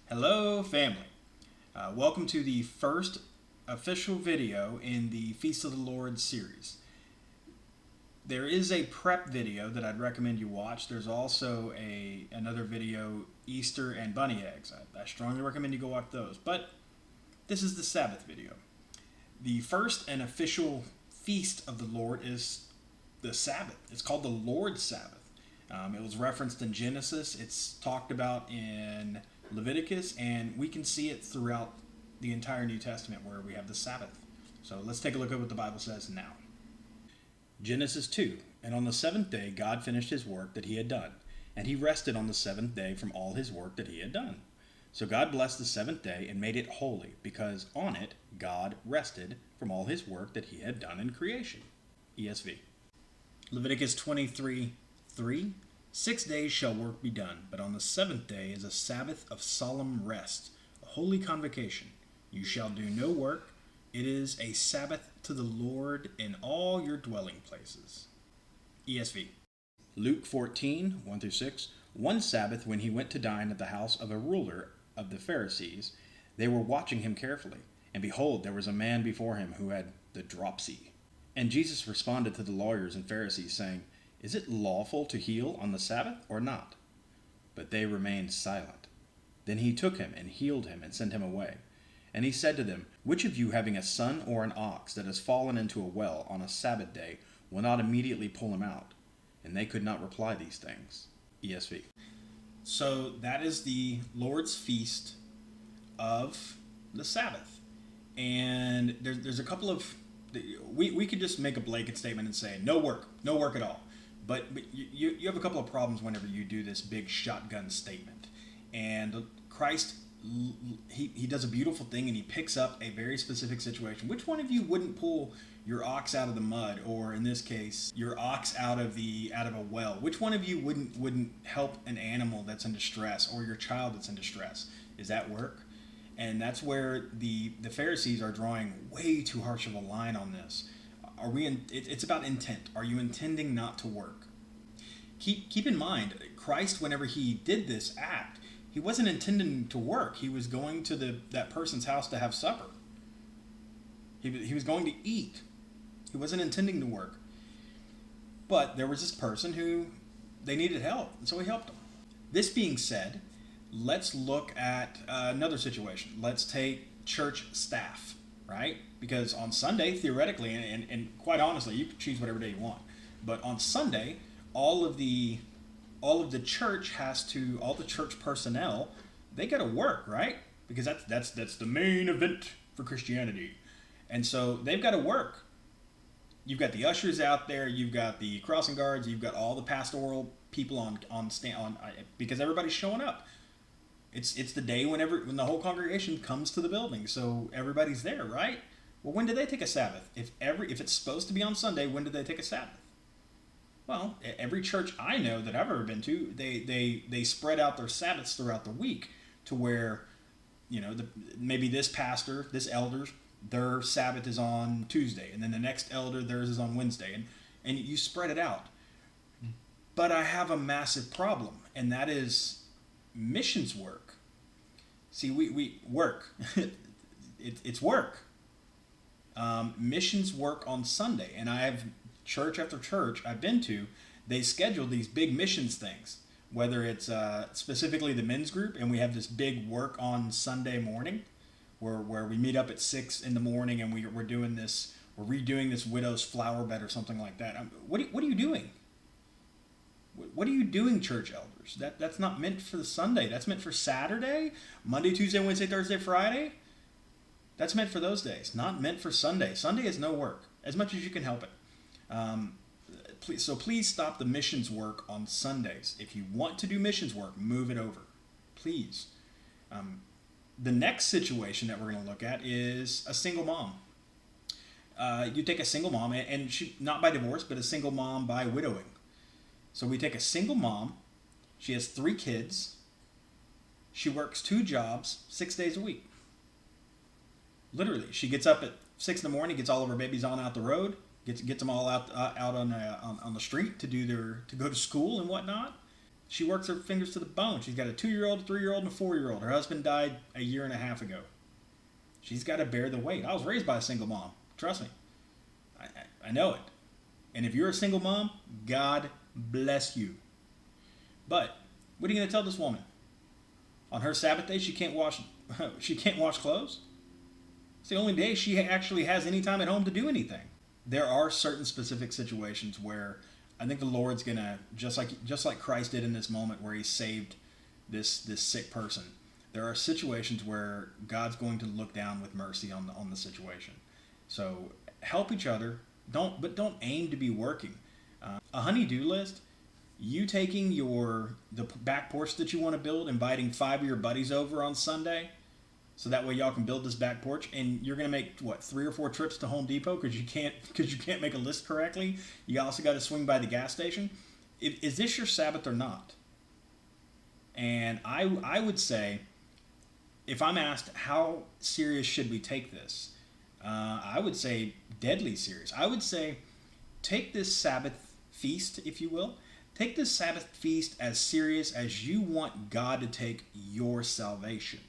Hello, family. Welcome to the first official video in the Feast of the Lord series. There is a prep video that I'd recommend you watch. There's also another video, Easter and bunny eggs. I strongly recommend you go watch those. But this is the Sabbath video. The first and official feast of the Lord is the Sabbath. It's called the Lord's Sabbath. It was referenced in Genesis. It's talked about in Leviticus, and we can see it throughout the entire New Testament where we have the Sabbath. So let's take a look at what the Bible says now. Genesis 2, and on the seventh day God finished his work that he had done, and he rested on the seventh day from all his work that he had done. So God blessed the seventh day and made it holy, because on it God rested from all his work that he had done in creation. ESV. Leviticus 23:3. 6 days shall work be done, but on the seventh day is a Sabbath of solemn rest, a holy convocation. You shall do no work. It is a Sabbath to the Lord in all your dwelling places. ESV. Luke 14:1-6. One Sabbath, when he went to dine at the house of a ruler of the Pharisees, they were watching him carefully. And behold, there was a man before him who had the dropsy. And Jesus responded to the lawyers and Pharisees, saying, Is it lawful to heal on the Sabbath or not? But they remained silent. Then he took him and healed him and sent him away. And he said to them, Which of you, having a son or an ox that has fallen into a well on a Sabbath day, will not immediately pull him out? And they could not reply these things. ESV. So that is the Lord's feast of the Sabbath. And there's a couple of... We could just make a blanket statement and say, no work at all. But you have a couple of problems whenever you do this big shotgun statement. And Christ, he does a beautiful thing, and he picks up a very specific situation. Which one of you wouldn't pull your ox out of the mud, or in this case, your ox out of a well? Which one of you wouldn't help an animal that's in distress, or your child that's in distress? Is that work? And that's where the Pharisees are drawing way too harsh of a line on this. It's about intent. Are you intending not to work? Keep in mind, Christ, whenever he did this act, he wasn't intending to work. He was going to that person's house to have supper. He was going to eat. He wasn't intending to work. But there was this person who they needed help, and so he helped them. This being said, let's look at another situation. Let's take church staff, right? Because on Sunday, theoretically, and quite honestly, you can choose whatever day you want. But on Sunday, all of the church all the church personnel, they got to work, right? Because that's the main event for Christianity. And so they've got to work. You've got the ushers out there, you've got the crossing guards, you've got all the pastoral people on because everybody's showing up. It's the day when the whole congregation comes to the building, so everybody's there, right? Well, when do they take a Sabbath? If it's supposed to be on Sunday, when do they take a Sabbath? Well, every church I know that I've ever been to, they spread out their Sabbaths throughout the week to where, maybe this pastor, this elder, their Sabbath is on Tuesday, and then the next elder, theirs is on Wednesday, and you spread it out. But I have a massive problem, and that is missions work. See, we work. It's work. Missions work on Sunday, and I have church after church I've been to, they schedule these big missions things, whether it's specifically the men's group, and we have this big work on Sunday morning where we meet up at 6 in the morning, and we're redoing this widow's flower bed or something like that. What are you doing? What are you doing, church elders? That's not meant for the Sunday. That's meant for Saturday, Monday, Tuesday, Wednesday, Thursday, Friday. That's meant for those days, not meant for Sunday. Sunday is no work, as much as you can help it. Please stop the missions work on Sundays. If you want to do missions work, move it over, please. The next situation that we're going to look at is a single mom. You take a single mom, and she, not by divorce, but a single mom by widowing. So we take a single mom. She has 3 kids. She works 2 jobs, 6 days a week. Literally, she gets up at 6 in the morning, gets all of her babies on out the road, gets them all out on the street to go to school and whatnot. She works her fingers to the bone. She's got a 2-year-old, a 3-year-old, and a 4-year-old. Her husband died a year and a half ago. She's got to bear the weight. I was raised by a single mom. Trust me. I know it. And if you're a single mom, God bless you. But what are you going to tell this woman? On her Sabbath day, she can't wash clothes? It's the only day she actually has any time at home to do anything. There are certain specific situations where I think the Lord's going to, just like Christ did in this moment where he saved this sick person. There are situations where God's going to look down with mercy on the situation. So help each other. Don't aim to be working. A honey-do list. You taking the back porch that you want to build, inviting 5 of your buddies over on Sunday, so that way y'all can build this back porch, and you're gonna make 3 or 4 trips to Home Depot because you can't make a list correctly. You also got to swing by the gas station. Is this your Sabbath or not? And I would say, if I'm asked how serious should we take this, I would say deadly serious. I would say take this Sabbath feast, if you will. Take this Sabbath feast as serious as you want God to take your salvation.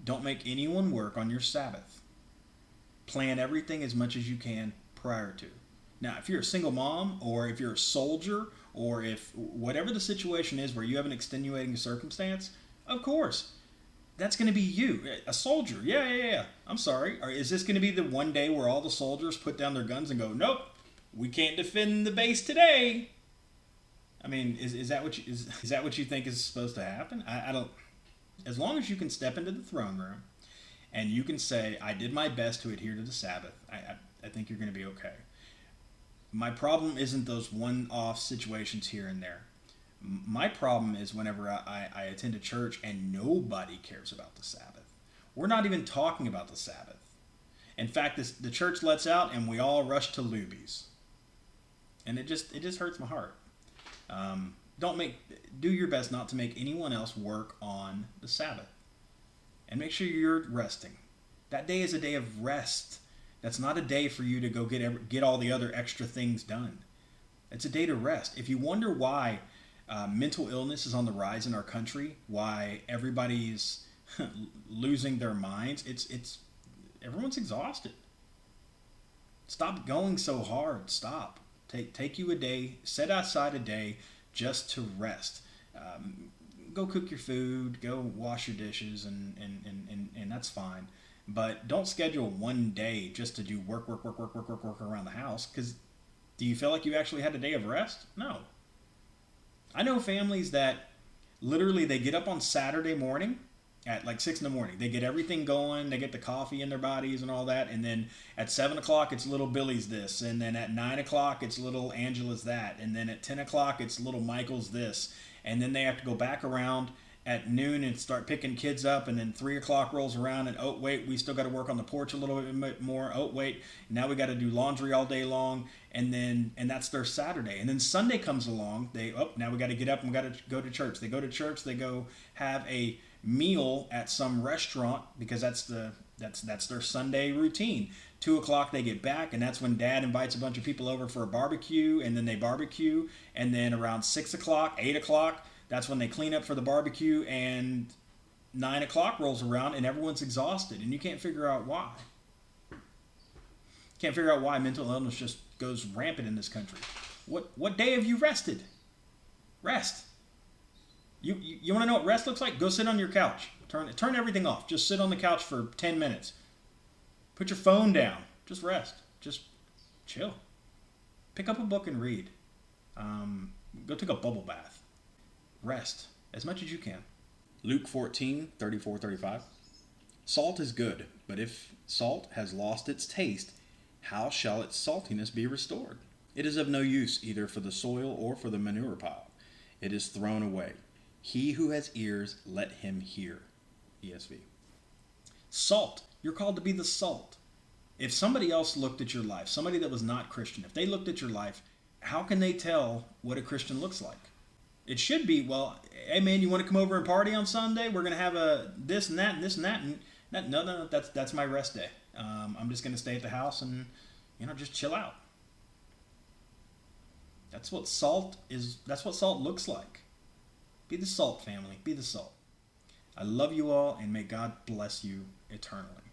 Don't make anyone work on your Sabbath. Plan everything as much as you can prior to. Now, if you're a single mom, or if you're a soldier, or if whatever the situation is where you have an extenuating circumstance, of course, that's going to be you. A soldier, yeah. I'm sorry. Or is this going to be the one day where all the soldiers put down their guns and go, nope, we can't defend the base today? I mean, is that what you think is supposed to happen? I don't. As long as you can step into the throne room and you can say, I did my best to adhere to the Sabbath, I think you're going to be okay. My problem isn't those one-off situations here and there. My problem is whenever I attend a church and nobody cares about the Sabbath. We're not even talking about the Sabbath. In fact, the church lets out and we all rush to Luby's. And it just hurts my heart. Do your best not to make anyone else work on the Sabbath. And make sure you're resting. That day is a day of rest. That's not a day for you to go get all the other extra things done. It's a day to rest. If you wonder why mental illness is on the rise in our country, why everybody's losing their minds, it's everyone's exhausted. Stop going so hard. Stop. Take you a day, set aside a day just to rest. Go cook your food, go wash your dishes, and that's fine. But don't schedule one day just to do work around the house, because do you feel like you actually had a day of rest? No. I know families that literally they get up on Saturday morning at like 6 in the morning. They get everything going. They get the coffee in their bodies and all that. And then at 7 o'clock, it's little Billy's this. And then at 9 o'clock, it's little Angela's that. And then at 10 o'clock, it's little Michael's this. And then they have to go back around at noon and start picking kids up. And then 3 o'clock rolls around and, oh, wait, we still got to work on the porch a little bit more. Oh, wait, now we got to do laundry all day long. And that's their Saturday. And then Sunday comes along. Now we got to get up and we got to go to church. They go to church. They go have a meal at some restaurant because that's their Sunday routine. 2 o'clock they get back, and that's when Dad invites a bunch of people over for a barbecue, and then they barbecue, and then around 6 o'clock, 8 o'clock, that's when they clean up for the barbecue, and 9 o'clock rolls around and everyone's exhausted, and you can't figure out why. Can't figure out why mental illness just goes rampant in this country. What day have you rested? Rest. You want to know what rest looks like? Go sit on your couch. Turn everything off. Just sit on the couch for 10 minutes. Put your phone down. Just rest. Just chill. Pick up a book and read. Go take a bubble bath. Rest as much as you can. Luke 14:34-35. Salt is good, but if salt has lost its taste, how shall its saltiness be restored? It is of no use either for the soil or for the manure pile. It is thrown away. He who has ears, let him hear. ESV. Salt. You're called to be the salt. If somebody else looked at your life, somebody that was not Christian, if they looked at your life, how can they tell what a Christian looks like? It should be, well, hey man, you want to come over and party on Sunday? We're going to have a this and that and this and that. And no, that's my rest day. I'm just going to stay at the house and, just chill out. That's what salt is. That's what salt looks like. Be the salt, family. Be the salt. I love you all, and may God bless you eternally.